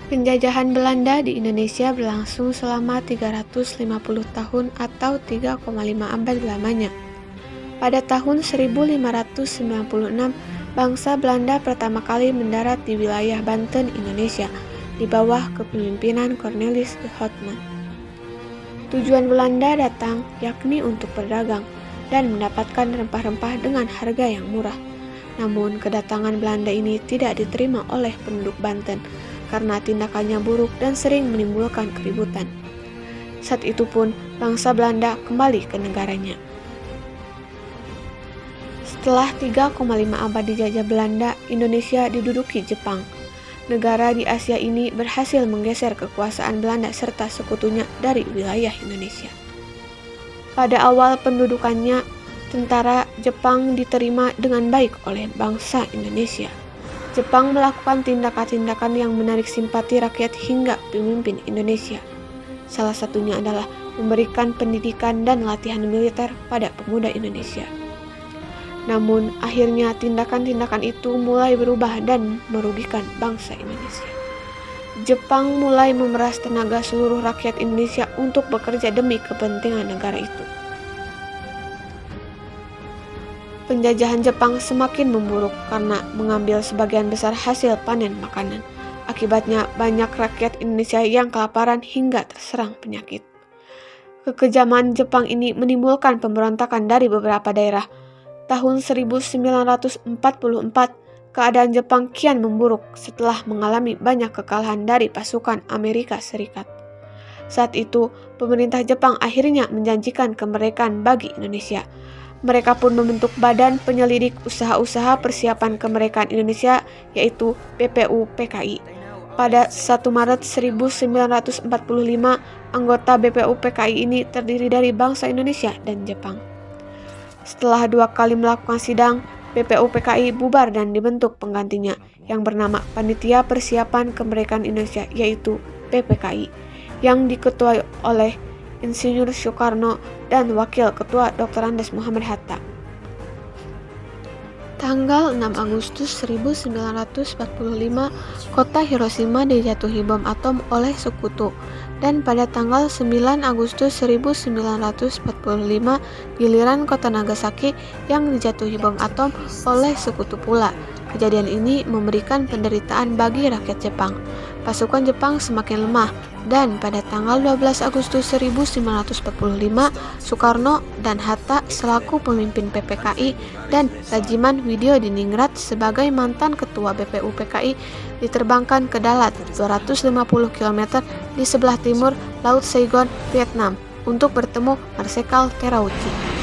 Penjajahan Belanda di Indonesia berlangsung selama 350 tahun atau 3,5 abad lamanya. Pada tahun 1596, bangsa Belanda pertama kali mendarat di wilayah Banten, Indonesia, di bawah kepemimpinan Cornelis de Houtman. Tujuan Belanda datang yakni untuk berdagang dan mendapatkan rempah-rempah dengan harga yang murah. Namun, kedatangan Belanda ini tidak diterima oleh penduduk Banten karena tindakannya buruk dan sering menimbulkan keributan. Saat itu pun, bangsa Belanda kembali ke negaranya. Setelah 3,5 abad dijajah Belanda, Indonesia diduduki Jepang. Negara di Asia ini berhasil menggeser kekuasaan Belanda serta sekutunya dari wilayah Indonesia. Pada awal pendudukannya, tentara Jepang diterima dengan baik oleh bangsa Indonesia. Jepang melakukan tindakan-tindakan yang menarik simpati rakyat hingga pemimpin Indonesia. Salah satunya adalah memberikan pendidikan dan latihan militer pada pemuda Indonesia. Namun, akhirnya tindakan-tindakan itu mulai berubah dan merugikan bangsa Indonesia. Jepang mulai memeras tenaga seluruh rakyat Indonesia untuk bekerja demi kepentingan negara itu. Penjajahan Jepang semakin memburuk karena mengambil sebagian besar hasil panen makanan. Akibatnya banyak rakyat Indonesia yang kelaparan hingga terserang penyakit. Kekejaman Jepang ini menimbulkan pemberontakan dari beberapa daerah. Tahun 1944, keadaan Jepang kian memburuk setelah mengalami banyak kekalahan dari pasukan Amerika Serikat. Saat itu, pemerintah Jepang akhirnya menjanjikan kemerdekaan bagi Indonesia. Mereka pun membentuk Badan Penyelidik Usaha-Usaha Persiapan Kemerdekaan Indonesia, yaitu BPUPKI. Pada 1 Maret 1945, anggota BPUPKI ini terdiri dari bangsa Indonesia dan Jepang. Setelah 2 kali melakukan sidang, BPUPKI bubar dan dibentuk penggantinya yang bernama Panitia Persiapan Kemerdekaan Indonesia, yaitu PPKI, yang diketuai oleh Insinyur Soekarno dan Wakil Ketua Dr. Andes Muhammad Hatta. Tanggal 6 Agustus 1945, kota Hiroshima dijatuhi bom atom oleh sekutu, dan pada tanggal 9 Agustus 1945, giliran kota Nagasaki yang dijatuhi bom atom oleh sekutu pula. Kejadian ini memberikan penderitaan bagi rakyat Jepang. Pasukan Jepang semakin lemah, dan pada tanggal 12 Agustus 1945, Soekarno dan Hatta selaku pemimpin PPKI dan Rajiman Widyodiningrat sebagai mantan ketua BPUPKI diterbangkan ke Dalat 250 km di sebelah timur Laut Saigon, Vietnam untuk bertemu Marsekal Terauchi.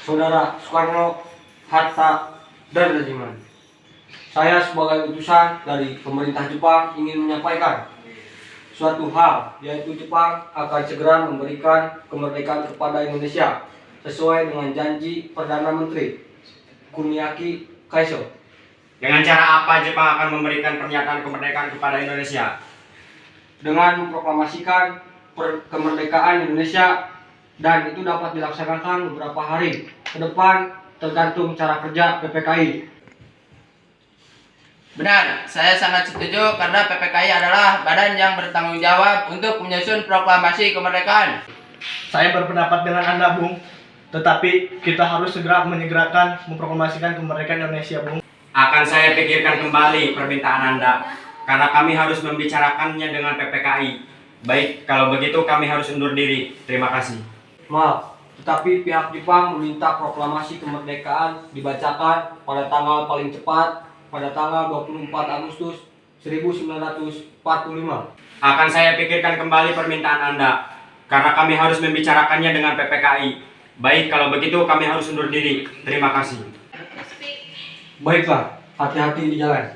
Saudara Soekarno, Hatta, dan Rajiman, saya sebagai utusan dari pemerintah Jepang ingin menyampaikan suatu hal, yaitu Jepang akan segera memberikan kemerdekaan kepada Indonesia sesuai dengan janji Perdana Menteri Kuniaki Kaiso. Dengan cara apa Jepang akan memberikan pernyataan kemerdekaan kepada Indonesia? Dengan memproklamasikan kemerdekaan Indonesia, dan itu dapat dilaksanakan beberapa hari ke depan tergantung cara kerja PPKI. Benar, saya sangat setuju karena PPKI adalah badan yang bertanggung jawab untuk menyusun proklamasi kemerdekaan. Saya berpendapat dengan Anda, Bung. Tetapi kita harus segera menyegerakan memproklamasikan kemerdekaan Indonesia, Bung. Akan saya pikirkan kembali permintaan Anda, karena kami harus membicarakannya dengan PPKI. Baik, kalau begitu kami harus undur diri. Terima kasih. Maaf, tetapi pihak Jepang meminta proklamasi kemerdekaan dibacakan pada tanggal paling cepat pada tanggal 24 Agustus 1945. Akan saya pikirkan kembali permintaan Anda, karena kami harus membicarakannya dengan PPKI. Baik, kalau begitu kami harus undur diri. Terima kasih. Baiklah, hati-hati di jalan.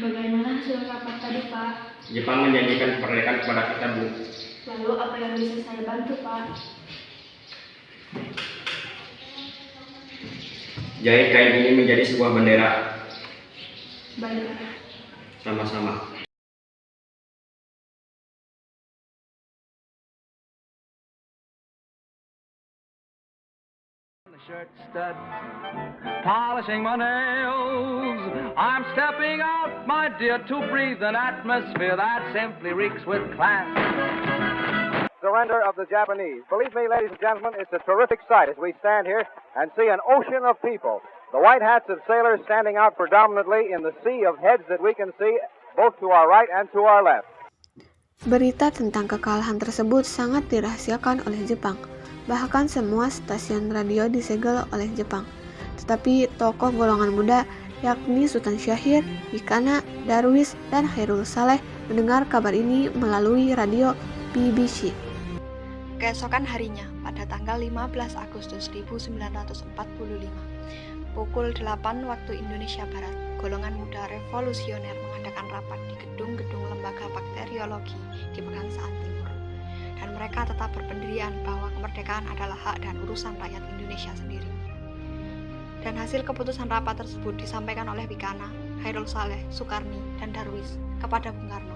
Bagaimana hasil rapat tadi, Pak? Jepang menjanjikan kemerdekaan kepada kita, Bu. Lalu apa yang bisa saya bantu, Pak? Jahit kain ini menjadi sebuah bendera. Baik, Pak. Sama-sama. Shirt studs, polishing my nails. I'm stepping out, my dear, to breathe an atmosphere that simply reeks with class. Surrender of the Japanese. Believe me, ladies and gentlemen, it's a terrific sight as we stand here and see an ocean of people. The white hats of sailors standing out predominantly in the sea of heads that we can see both to our right and to our left. Berita tentang kekalahan tersebut sangat dirahasiakan oleh Jepang. Bahkan semua stasiun radio disegel oleh Jepang. Tetapi tokoh golongan muda yakni Sultan Syahrir, Ikana, Darwis, dan Khairul Saleh mendengar kabar ini melalui radio BBC. Keesokan harinya, pada tanggal 15 Agustus 1945, pukul 8 waktu Indonesia Barat, golongan muda revolusioner mengadakan rapat di gedung-gedung lembaga bakteriologi di Pegangsaan Timur. Dan mereka tetap berpendirian bahwa kemerdekaan adalah hak dan urusan rakyat Indonesia sendiri. Dan hasil keputusan rapat tersebut disampaikan oleh Bikana, Khairul Saleh, Sukarni, dan Darwis kepada Bung Karno.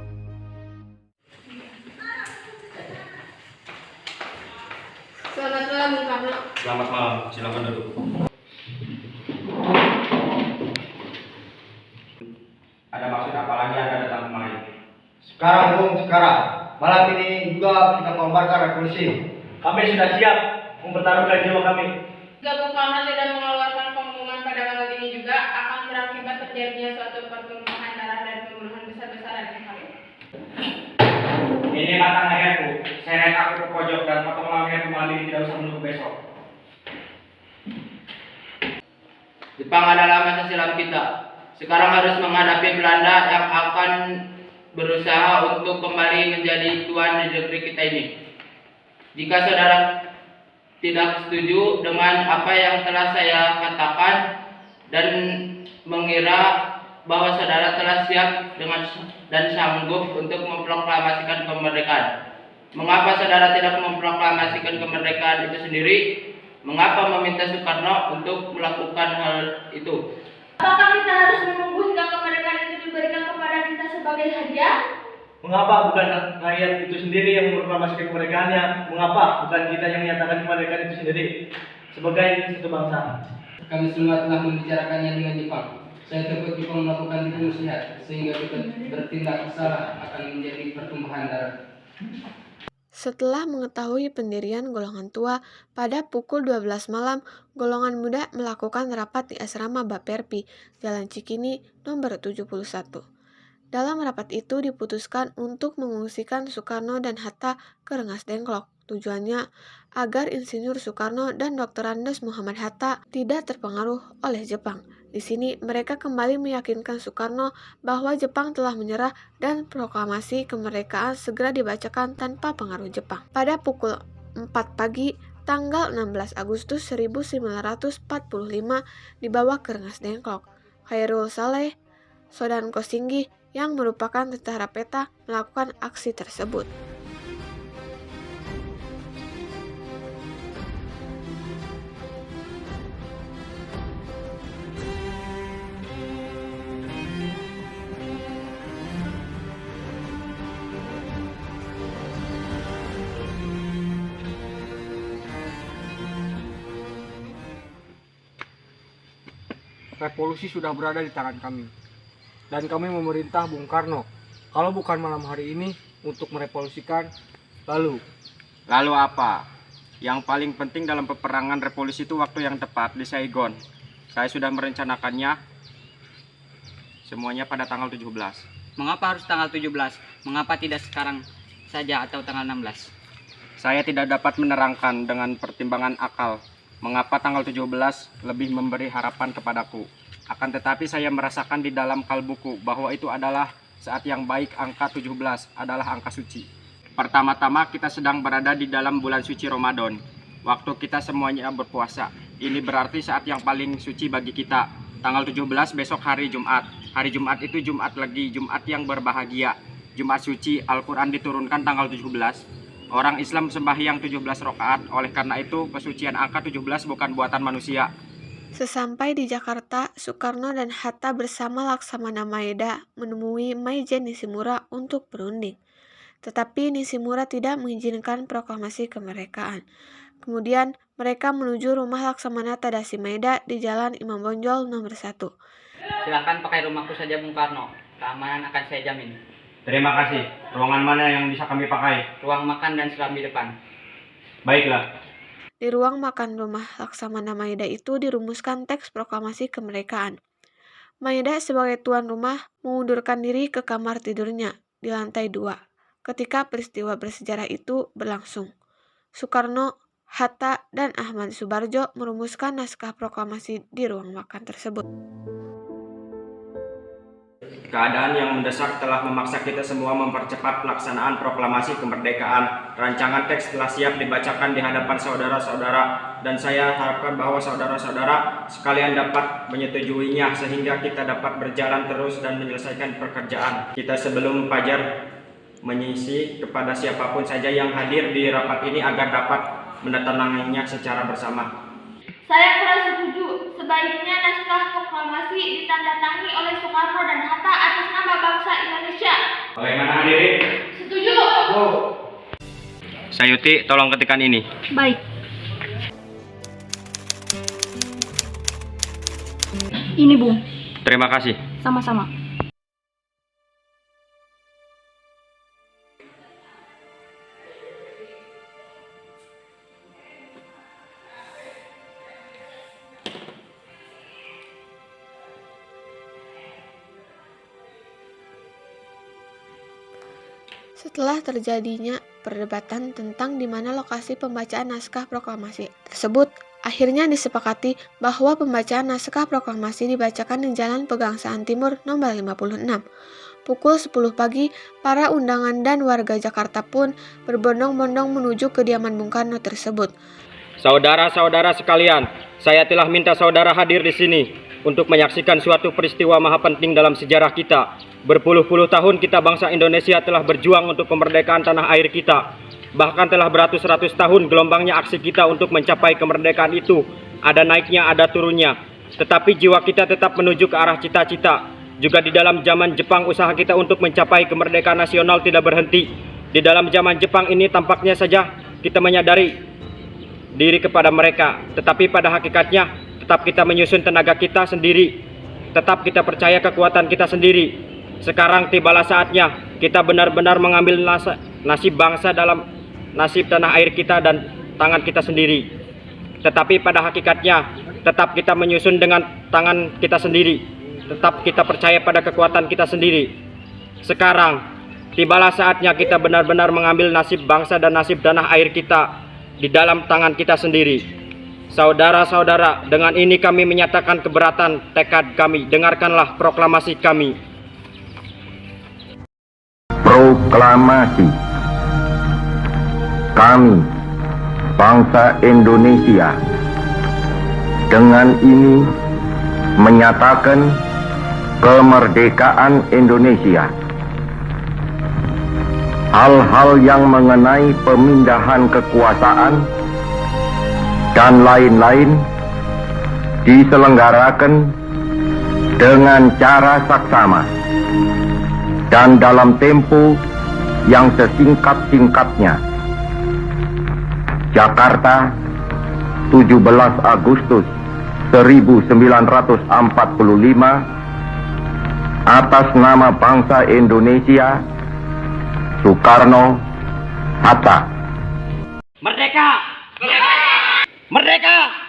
Selamat malam, Bung Karno. Selamat malam, silakan duduk. Ada maksud apa lagi Anda datang kemari? Sekarang Bung, sekarang. Malam ini juga kita mengombarkan revolusi. Kami sudah siap mempertaruhkan jiwa kami. Jika Bung Karno tidak mengeluarkan pengumuman pada malam ini juga akan berakibat terjadinya suatu pertumpahan darah dan pembunuhan besar-besaran yang kali. Ini batang leherku. Seret aku ke pojok dan potong leherku malam ini, tidak usah menunggu besok. Jepang adalah masa silam kita. Sekarang harus menghadapi Belanda yang akan berusaha untuk kembali menjadi tuan di negeri kita ini. Jika saudara tidak setuju dengan apa yang telah saya katakan dan mengira bahwa saudara telah siap dan sanggup untuk memproklamasikan kemerdekaan, mengapa saudara tidak memproklamasikan kemerdekaan itu sendiri? Mengapa meminta Soekarno untuk melakukan hal itu? Apakah kita harus menunggu hingga kemerdekaan itu diberikan kepada kita sebagai hadiah? Mengapa bukan rakyat itu sendiri yang memproklamasikan kemerdekaannya? Mengapa bukan kita yang menyatakan kemerdekaan itu sendiri sebagai satu bangsa? Kami semua telah membicarakannya dengan Jepang. Saya takut Jepang melakukan itu muslihat sehingga kita bertindak salah akan menjadi pertumpahan darah. Setelah mengetahui pendirian golongan tua, pada pukul 12 malam, golongan muda melakukan rapat di asrama Baperpi, Jalan Cikini, nomor 71. Dalam rapat itu diputuskan untuk mengungsikan Soekarno dan Hatta ke Rengas Dengklok. Tujuannya agar Insinyur Soekarno dan Dr. Andes Muhammad Hatta tidak terpengaruh oleh Jepang. Di sini mereka kembali meyakinkan Soekarno bahwa Jepang telah menyerah dan proklamasi kemerdekaan segera dibacakan tanpa pengaruh Jepang. Pada pukul 4 pagi, tanggal 16 Agustus 1945 dibawa ke Rengas Dengklok. Khairul Saleh, Sodan Kosinggi yang merupakan tentara peta melakukan aksi tersebut. Revolusi sudah berada di tangan kami. Dan kami memerintah Bung Karno, kalau bukan malam hari ini untuk merevolusikan, lalu apa? Yang paling penting dalam peperangan revolusi itu waktu yang tepat di Saigon. Saya sudah merencanakannya semuanya pada tanggal 17. Mengapa harus tanggal 17? Mengapa tidak sekarang saja atau tanggal 16? Saya tidak dapat menerangkan dengan pertimbangan akal mengapa tanggal 17 lebih memberi harapan kepadaku. Akan tetapi saya merasakan di dalam kalbuku bahwa itu adalah saat yang baik. Angka 17 adalah angka suci. Pertama-tama kita sedang berada di dalam bulan suci Ramadan. Waktu kita semuanya berpuasa. Ini berarti saat yang paling suci bagi kita. Tanggal 17 besok hari Jumat. Hari Jumat itu Jumat Legi, Jumat yang berbahagia. Jumat suci, Al-Quran diturunkan tanggal 17. Orang Islam sembahyang 17 rakaat. Oleh karena itu, kesucian angka 17 bukan buatan manusia. Sesampai di Jakarta, Soekarno dan Hatta bersama Laksamana Maeda menemui Maijen Nishimura untuk berunding. Tetapi Nishimura tidak mengizinkan proklamasi kemerdekaan. Kemudian mereka menuju rumah Laksamana Tadashi Maeda di Jalan Imam Bonjol nomor 1. Silakan pakai rumahku saja, Bung Karno. Keamanan akan saya jamin. Terima kasih. Ruangan mana yang bisa kami pakai? Ruang makan dan serambi depan. Baiklah. Di ruang makan rumah Laksamana Maeda itu dirumuskan teks proklamasi kemerdekaan. Maeda sebagai tuan rumah mengundurkan diri ke kamar tidurnya di lantai 2 ketika peristiwa bersejarah itu berlangsung. Soekarno, Hatta, dan Ahmad Subarjo merumuskan naskah proklamasi di ruang makan tersebut. Keadaan yang mendesak telah memaksa kita semua mempercepat pelaksanaan proklamasi kemerdekaan. Rancangan teks telah siap dibacakan di hadapan saudara-saudara, dan saya harapkan bahwa saudara-saudara sekalian dapat menyetujuinya sehingga kita dapat berjalan terus dan menyelesaikan pekerjaan kita sebelum fajar mengisi kepada siapapun saja yang hadir di rapat ini agar dapat menandatanganinya secara bersama. Saya kurang setuju. Sebaiknya naskah proklamasi ditandatangani oleh Soekarno dan Hatta atas nama bangsa Indonesia. Bagaimana hadirin? Setuju. Sayuti, tolong ketikkan ini. Baik. Ini, Bung. Terima kasih. Sama-sama. Setelah terjadinya perdebatan tentang di mana lokasi pembacaan naskah proklamasi tersebut, akhirnya disepakati bahwa pembacaan naskah proklamasi dibacakan di Jalan Pegangsaan Timur nomor 56. Pukul 10 pagi, para undangan dan warga Jakarta pun berbondong-bondong menuju kediaman Bung Karno tersebut. Saudara-saudara sekalian, saya telah minta saudara hadir di sini untuk menyaksikan suatu peristiwa maha penting dalam sejarah kita. Berpuluh-puluh tahun kita bangsa Indonesia telah berjuang untuk kemerdekaan tanah air kita. Bahkan telah beratus-ratus tahun gelombangnya aksi kita untuk mencapai kemerdekaan itu. Ada naiknya, ada turunnya. Tetapi jiwa kita tetap menuju ke arah cita-cita. Juga di dalam zaman Jepang, usaha kita untuk mencapai kemerdekaan nasional tidak berhenti. Di dalam zaman Jepang ini tampaknya saja kita menyadari diri kepada mereka. Tetapi pada hakikatnya tetap kita menyusun tenaga kita sendiri. Tetap kita percaya kekuatan kita sendiri. Sekarang tibalah saatnya kita benar-benar mengambil nasib bangsa dalam nasib tanah air kita dan tangan kita sendiri. Tetapi pada hakikatnya tetap kita menyusun dengan tangan kita sendiri. Tetap kita percaya pada kekuatan kita sendiri. Sekarang tibalah saatnya kita benar-benar mengambil nasib bangsa dan nasib tanah air kita di dalam tangan kita sendiri. Saudara-saudara, dengan ini kami menyatakan keberatan tekad kami. Dengarkanlah proklamasi kami. Proklamasi. Kami, bangsa Indonesia, dengan ini menyatakan kemerdekaan Indonesia. Hal-hal yang mengenai pemindahan kekuasaan dan lain-lain diselenggarakan dengan cara saksama dan dalam tempo yang sesingkat-singkatnya. Jakarta, 17 Agustus 1945, atas nama bangsa Indonesia, Soekarno, Hatta. Merdeka! Merdeka! Merdeka!